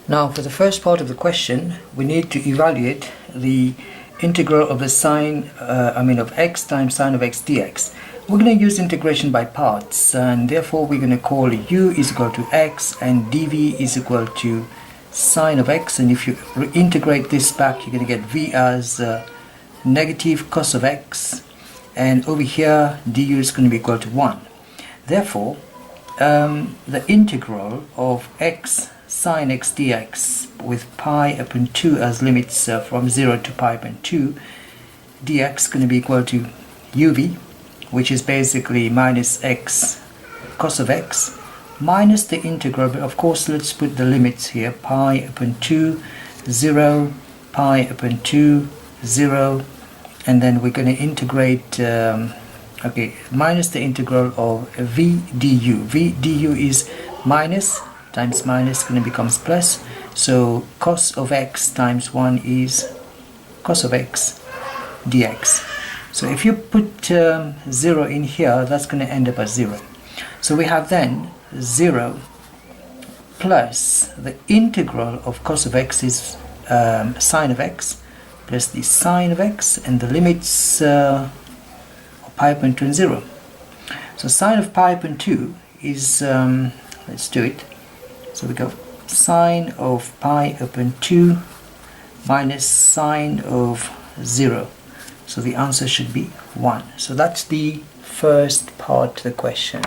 Now for the first part of the question, we need to evaluate the integral of the sine, of x times sine of x dx. We're going to use integration by parts, and therefore we're going to call u is equal to x and dv is equal to sine of x, and if you integrate this back, you're going to get v as negative cos of x, and over here du is going to be equal to 1. Therefore, the integral of x sine x dx with pi upon 2 as limits from 0 to pi upon 2 dx is going to be equal to uv, which is basically minus x cos of x minus the integral, but of course let's put the limits here, pi upon 2 0, pi upon 2 0, and then we're going to integrate minus the integral of v du. V du is minus times minus, going to becomes plus, so cos of x times 1 is cos of x dx. So if you put 0 in here, that's going to end up as 0. So we have then 0 plus the integral of cos of x is sine of x plus the sine of x, and the limits of pi upon 2 and 0. So sine of pi upon 2 is, let's do it. So we go sine of pi upon 2 minus sine of 0. So the answer should be 1. So that's the first part of the question.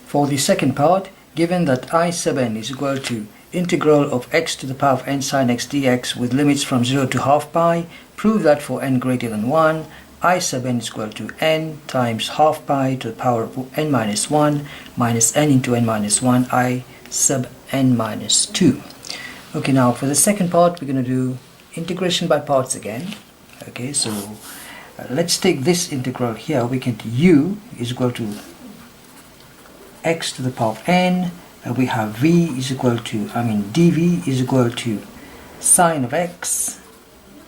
For the second part, given that I sub n is equal to integral of x to the power of n sine x dx with limits from 0 to half pi, prove that for n greater than 1, I sub n is equal to n times half pi to the power of n minus 1 minus n into n minus 1 I sub n minus 2. Okay, now for the second part we're going to do integration by parts again. Okay, so let's take this integral here. We can u is equal to x to the power of n. We have v is equal to, dv is equal to sine of x,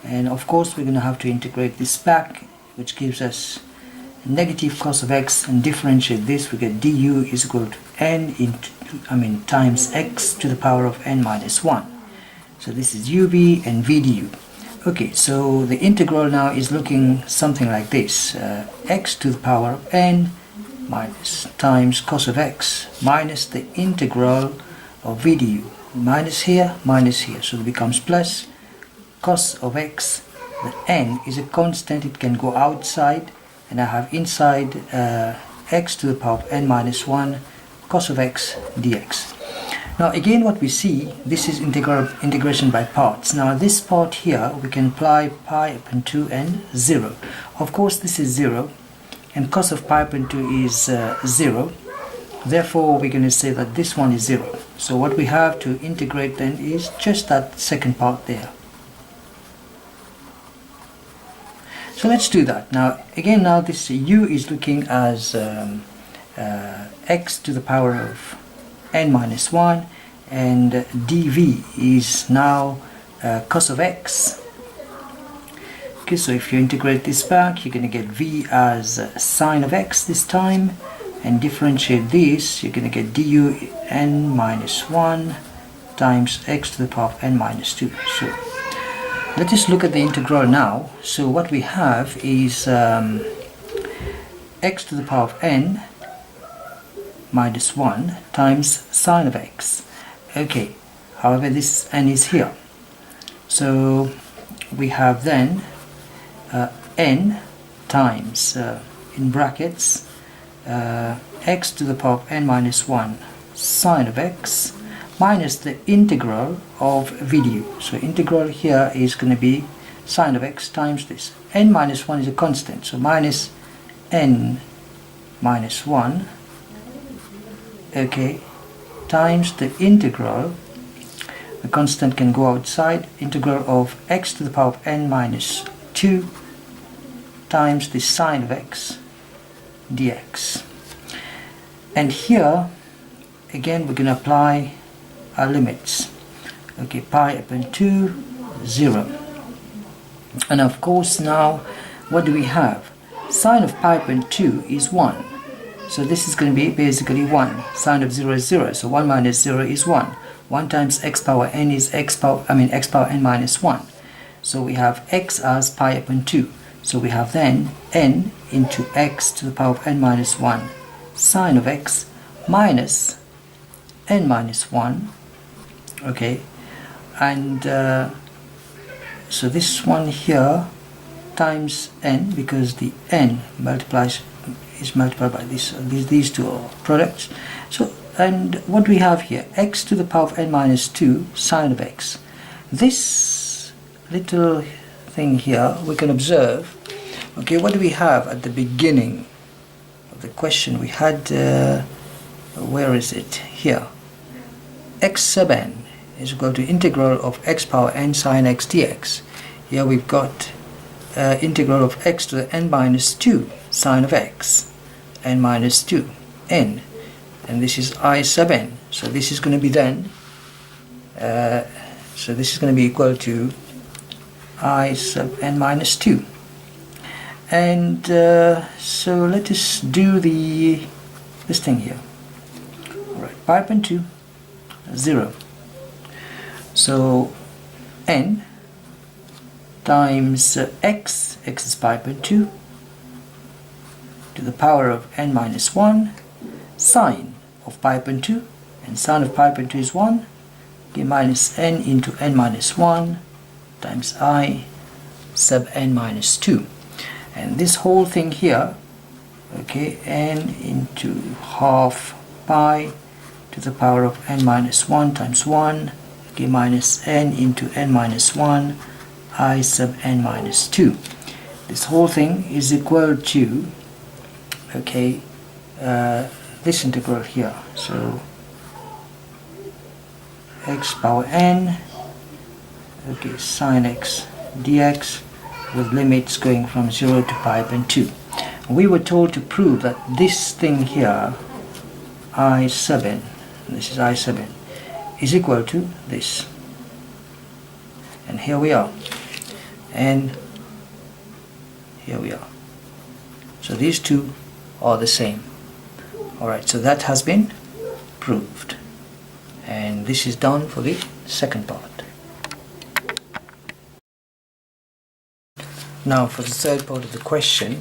and of course we're going to have to integrate this back, which gives us negative cos of x, and differentiate this, we get du is equal to n into, times x to the power of n minus 1. So this is uv and v du. Okay, so the integral now is looking something like this, x to the power of n minus times cos of x minus the integral of v du, minus here, so it becomes plus cos of x. The n is a constant, it can go outside, and I have inside x to the power of n minus 1 cos of x dx. Now again what we see, this is integration by parts. Now this part here we can apply pi upon 2 and 0. Of course this is 0 and cos of pi upon 2 is 0. Therefore we're going to say that this one is 0. So what we have to integrate then is just that second part there. So let's do that. Now again, now this u is looking as x to the power of n minus 1, and dv is now cos of x. Okay, so if you integrate this back, you're going to get v as sine of x this time, and differentiate this, you're going to get du n minus 1 times x to the power of n minus 2. So let us look at the integral now. So what we have is x to the power of n minus 1 times sine of x. Okay, however this n is here. So we have then n times, in brackets, x to the power of n minus 1 sine of x minus the integral of v du. So integral here is going to be sine of x times this. N minus 1 is a constant, so minus n minus 1, okay, times the integral, the constant can go outside, integral of x to the power of n minus 2 times the sine of x dx. And here again we're going to apply our limits. Okay, pi upon 2 0, and of course now what do we have? Sine of pi upon 2 is 1. So this is going to be basically 1. Sine of 0 is 0. So 1 minus 0 is 1. 1 times x power n is x power n minus 1. So we have x as pi upon 2. So we have then n into x to the power of n minus 1 sine of x minus n minus 1. Okay, and so this one here times n, because the n is multiplied by these two products. So, and what we have here, x to the power of n minus 2 sine of x. This little thing here we can observe. Okay, what do we have at the beginning of the question? We had where is it? Here, x sub n is equal to integral of x power n sine x dx. Here we've got integral of x to the n minus 2 sine of x, n minus 2, n, and this is I sub n. So this is going to be then, so this is going to be equal to I sub n minus 2. And so let us do this thing here. Alright, pi upon 2, 0. So n times x is pi upon 2 to the power of n minus 1 sine of pi upon 2, and sine of pi upon 2 is 1, okay, minus n into n minus 1 times I sub n minus 2. And this whole thing here, okay, n into half pi to the power of n minus 1 times 1, okay, minus n into n minus 1 I sub n minus 2. This whole thing is equal to, okay, this integral here. So x power n, okay, sine x dx with limits going from 0 to pi upon 2. We were told to prove that this thing here, I sub n, this is I sub n, is equal to this. And here we are. And here we are. So these two are the same. Alright, so that has been proved. And this is done for the second part. Now for the third part of the question,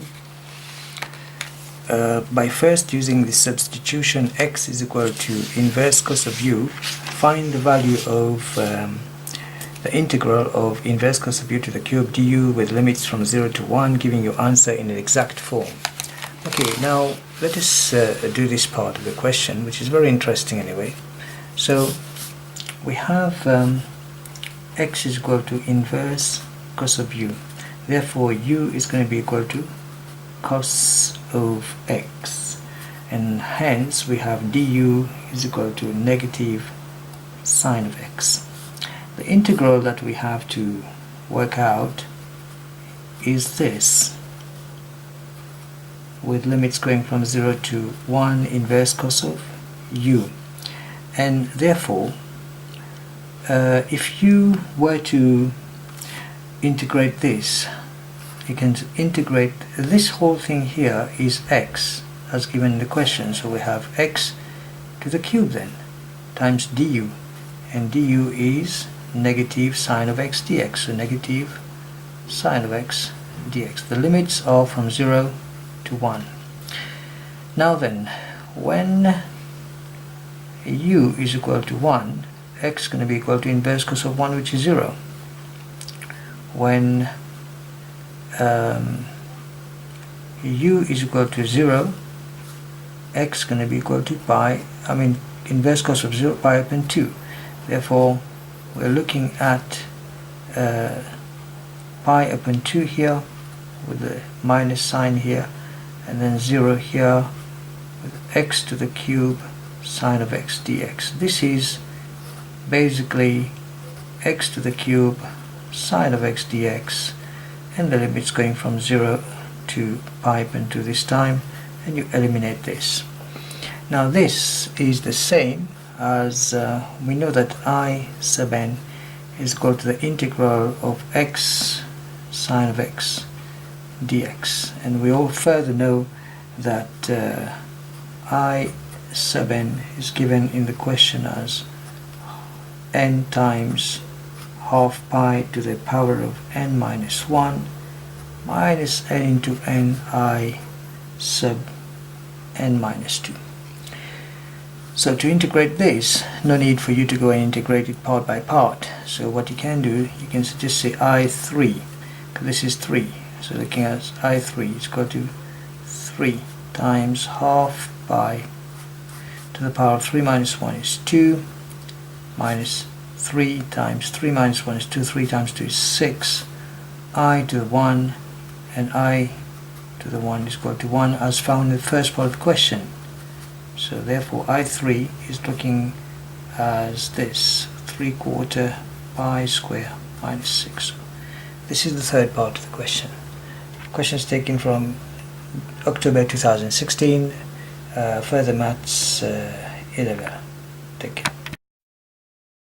by first using the substitution x is equal to inverse cos of u, find the value of the integral of inverse cos of u to the cube du with limits from 0 to 1, giving your answer in an exact form. Okay, now let us do this part of the question, which is very interesting anyway. So we have x is equal to inverse cos of u. Therefore u is going to be equal to cos of x, and hence we have du is equal to negative sine of x. The integral that we have to work out is this, with limits going from 0 to 1 inverse cos of u. And therefore if you were to integrate this, you can integrate this whole thing here is x as given in the question. So we have x to the cube then times du, and du is negative sine of x dx, so negative sine of x dx. The limits are from 0 to 1. Now then, when u is equal to 1, x is going to be equal to inverse cos of 1, which is 0. When u is equal to 0, x is going to be equal to inverse cos of 0, pi upon 2. Therefore we're looking at pi upon 2 here with the minus sign here, and then 0 here with x to the cube sine of x dx. This is basically x to the cube sine of x dx, and the limits going from 0 to pi upon 2 this time, and you eliminate this. Now this is the same as we know that I sub n is equal to the integral of x sine of x dx, and we all further know that I sub n is given in the question as n times half pi to the power of n minus 1 minus n into n I sub n minus 2. So to integrate this, no need for you to go and integrate it part by part. So what you can do, you can just say I3, because this is 3. So looking at I3 is equal to 3 times half pi to the power of 3 minus 1 is 2, minus 3 times 3 minus 1 is 2, 3 times 2 is 6, I to the 1, and I to the 1 is equal to 1 as found in the first part of the question. So therefore I3 is looking as this, 3/4 pi square minus 6. This is the third part of the question. The question is taken from October 2016, Further Maths 11. Take care.